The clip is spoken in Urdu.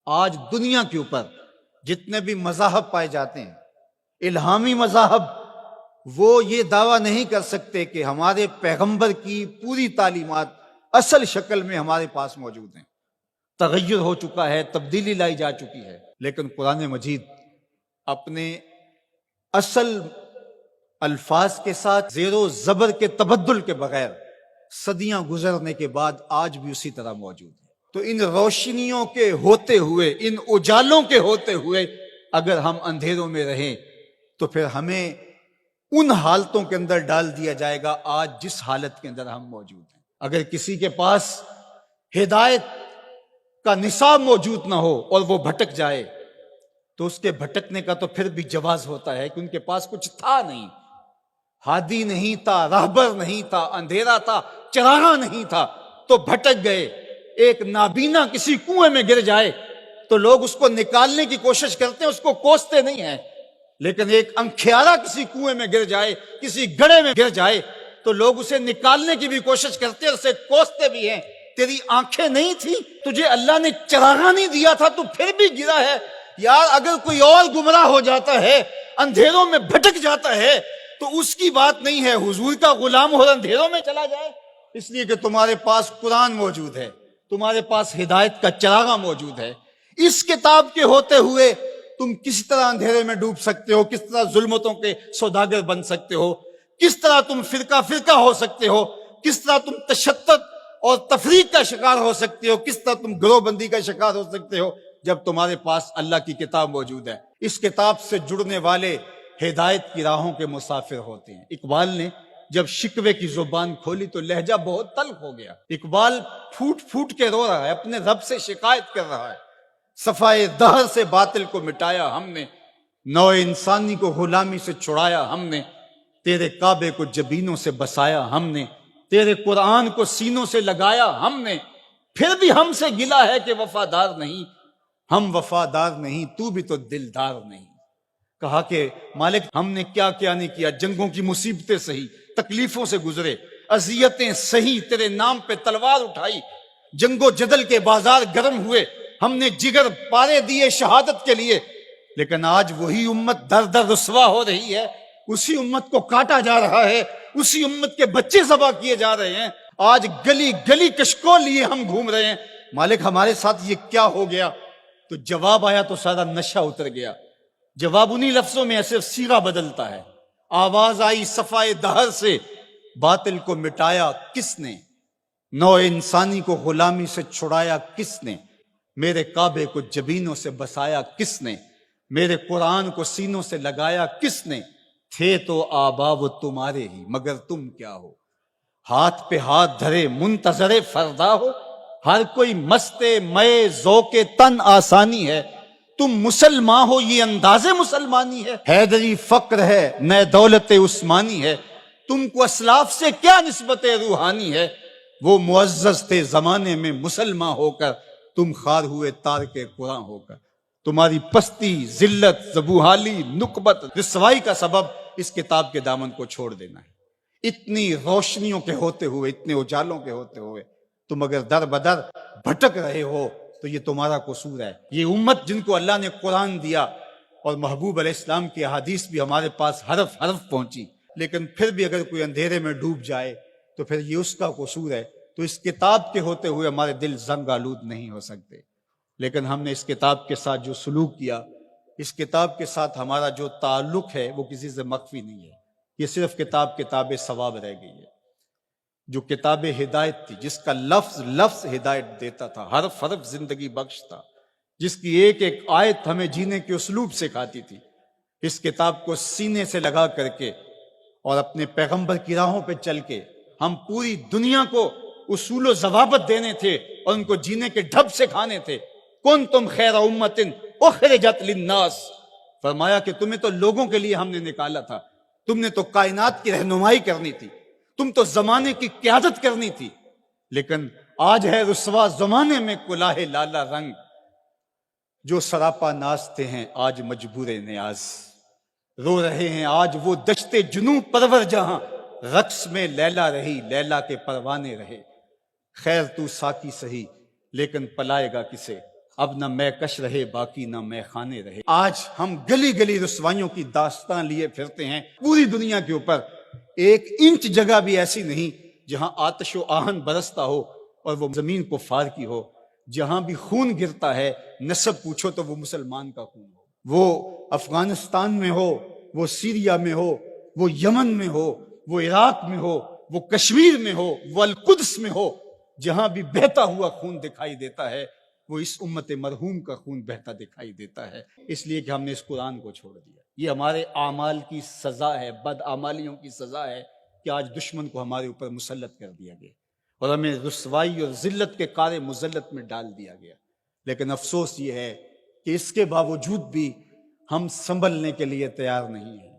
آج دنیا کے اوپر جتنے بھی مذاہب پائے جاتے ہیں، الہامی مذاہب، وہ یہ دعویٰ نہیں کر سکتے کہ ہمارے پیغمبر کی پوری تعلیمات اصل شکل میں ہمارے پاس موجود ہیں۔ تغیر ہو چکا ہے، تبدیلی لائی جا چکی ہے، لیکن قرآن مجید اپنے اصل الفاظ کے ساتھ زیر و زبر کے تبدل کے بغیر صدیاں گزرنے کے بعد آج بھی اسی طرح موجود ہے۔ تو ان روشنیوں کے ہوتے ہوئے، ان اجالوں کے ہوتے ہوئے اگر ہم اندھیروں میں رہیں تو پھر ہمیں ان حالتوں کے اندر ڈال دیا جائے گا آج جس حالت کے اندر ہم موجود ہیں۔ اگر کسی کے پاس ہدایت کا نصاب موجود نہ ہو اور وہ بھٹک جائے تو اس کے بھٹکنے کا تو پھر بھی جواز ہوتا ہے کہ ان کے پاس کچھ تھا نہیں، ہادی نہیں تھا، راہبر نہیں تھا، اندھیرا تھا، چراغاں نہیں تھا، تو بھٹک گئے۔ ایک نابینا کسی کنویں میں گر جائے تو لوگ اس کو نکالنے کی کوشش کرتے ہیں، اس کو کوستے نہیں ہیں، لیکن ایک انکھیارا کسی کنویں میں گر جائے، کسی گڑھے میں گر جائے تو لوگ اسے نکالنے کی بھی کوشش کرتے ہیں، اسے کوستے بھی ہیں۔ تیری آنکھیں نہیں تھی، تجھے اللہ نے چراغاں نہیں دیا تھا، تو پھر بھی گرا ہے۔ یار اگر کوئی اور گمراہ ہو جاتا ہے، اندھیروں میں بھٹک جاتا ہے، تو اس کی بات نہیں ہے حضور کا غلام اور اندھیروں میں چلا جائے۔ اس لیے کہ تمہارے پاس قرآن موجود ہے، تمہارے پاس ہدایت کا چراغاں موجود ہے۔ اس کتاب کے ہوتے ہوئے تم کس طرح اندھیرے میں ڈوب سکتے ہو، کس طرح ظلمتوں کے سوداگر بن سکتے ہو، کس طرح تم فرقہ فرقہ ہو سکتے ہو، کس طرح تم تشدد اور تفریق کا شکار ہو سکتے ہو، کس طرح تم گروہ بندی کا شکار ہو سکتے ہو جب تمہارے پاس اللہ کی کتاب موجود ہے۔ اس کتاب سے جڑنے والے ہدایت کی راہوں کے مسافر ہوتے ہیں۔ اقبال نے جب شکوے کی زبان کھولی تو لہجہ بہت تلخ ہو گیا۔ اقبال پھوٹ پھوٹ کے رو رہا ہے، اپنے رب سے شکایت کر رہا ہے۔ صفائے دہر سے باطل کو مٹایا ہم نے، نوع انسانی کو غلامی سے چھڑایا ہم نے، تیرے کعبے کو جبینوں سے بسایا ہم نے، تیرے قرآن کو سینوں سے لگایا ہم نے، پھر بھی ہم سے گلا ہے کہ وفادار نہیں، ہم وفادار نہیں، تو بھی تو دلدار نہیں۔ کہا کہ مالک ہم نے کیا کیا نہیں کیا، جنگوں کی مصیبتیں سہی، تکلیفوں سے گزرے، اذیتیں سہی، تیرے نام پہ تلوار اٹھائی، جنگ و جدل کے بازار گرم ہوئے، ہم نے جگر پارے دیے شہادت کے لیے، لیکن آج وہی امت در در رسوا ہو رہی ہے، اسی امت کو کاٹا جا رہا ہے، اسی امت کے بچے ذبح کیے جا رہے ہیں، آج گلی گلی کشکول لیے ہم گھوم رہے ہیں، مالک ہمارے ساتھ یہ کیا ہو گیا؟ تو جواب آیا تو سارا نشہ اتر گیا۔ جواب انہی لفظوں میں ہے، صرف صیغہ بدلتا ہے۔ آواز آئی صفائے دہر سے، باطل کو مٹایا کس نے، نوع انسانی کو غلامی سے چھڑایا کس نے، میرے کعبے کو جبینوں سے بسایا کس نے، میرے قرآن کو سینوں سے لگایا کس نے، تھے تو آبا وہ تمہارے ہی مگر تم کیا ہو، ہاتھ پہ ہاتھ دھرے منتظر فردا ہو، ہر کوئی مستے مئے ذوق تن آسانی ہے، تم مسلمان ہو یہ انداز مسلمانی ہے، حیدری فقر ہے نئے دولت عثمانی ہے، تم کو اسلاف سے کیا نسبت روحانی ہے، وہ معزز تھے زمانے میں مسلمان ہو کر، تم خار ہوئے تارک قرآن ہو کر، تمہاری پستی، ذلت، زبوحالی، نکبت، رسوائی کا سبب اس کتاب کے دامن کو چھوڑ دینا ہے۔ اتنی روشنیوں کے ہوتے ہوئے، اتنے اجالوں کے ہوتے ہوئے تم اگر در بدر بھٹک رہے ہو تو یہ تمہارا قصور ہے۔ یہ امت جن کو اللہ نے قرآن دیا اور محبوب علیہ السلام کی احادیث بھی ہمارے پاس حرف حرف پہنچی، لیکن پھر بھی اگر کوئی اندھیرے میں ڈوب جائے تو پھر یہ اس کا قصور ہے۔ تو اس کتاب کے ہوتے ہوئے ہمارے دل زنگ آلود نہیں ہو سکتے، لیکن ہم نے اس کتاب کے ساتھ جو سلوک کیا، اس کتاب کے ساتھ ہمارا جو تعلق ہے وہ کسی سے مخفی نہیں ہے۔ یہ صرف کتاب ثواب رہ گئی ہے، جو کتاب ہدایت تھی، جس کا لفظ لفظ ہدایت دیتا تھا، حرف حرف زندگی بخش تھا، جس کی ایک ایک آیت ہمیں جینے کے اسلوب سکھاتی تھی، اس کتاب کو سینے سے لگا کر کے اور اپنے پیغمبر کی راہوں پہ چل کے ہم پوری دنیا کو اصول و ضوابط دینے تھے اور ان کو جینے کے ڈھب سکھانے تھے۔ کنتم خیر امت اخرجت للناس، فرمایا کہ تمہیں تو لوگوں کے لیے ہم نے نکالا تھا، تم نے تو کائنات کی رہنمائی کرنی تھی، تم تو زمانے کی قیادت کرنی تھی، لیکن آج ہے رسوا زمانے میں کلاہ لالا رنگ، جو سراپا نازتے ہیں آج مجبور نیاز، رو رہے ہیں آج وہ دشت جنوں پرور جہاں، رقص میں لیلا رہی لیلا کے پروانے رہے، خیر تو ساکی سہی لیکن پلائے گا کسے، اب نہ میں کش رہے باقی نہ میں خانے رہے۔ آج ہم گلی گلی رسوائیوں کی داستان لیے پھرتے ہیں، پوری دنیا کے اوپر ایک انچ جگہ بھی ایسی نہیں جہاں آتش و آہن برستا ہو اور وہ زمین کو فار کی ہو۔ جہاں بھی خون گرتا ہے نسب پوچھو تو وہ مسلمان کا خون ہو، وہ افغانستان میں ہو، وہ سیریا میں ہو، وہ یمن میں ہو، وہ عراق میں ہو، وہ کشمیر میں ہو، وہ القدس میں ہو، جہاں بھی بہتا ہوا خون دکھائی دیتا ہے وہ اس امت مرحوم کا خون بہتا دکھائی دیتا ہے، اس لیے کہ ہم نے اس قرآن کو چھوڑ دیا۔ یہ ہمارے اعمال کی سزا ہے، بد اعمالیوں کی سزا ہے کہ آج دشمن کو ہمارے اوپر مسلط کر دیا گیا اور ہمیں رسوائی اور ذلت کے کار مذلت میں ڈال دیا گیا۔ لیکن افسوس یہ ہے کہ اس کے باوجود بھی ہم سنبھلنے کے لیے تیار نہیں ہیں۔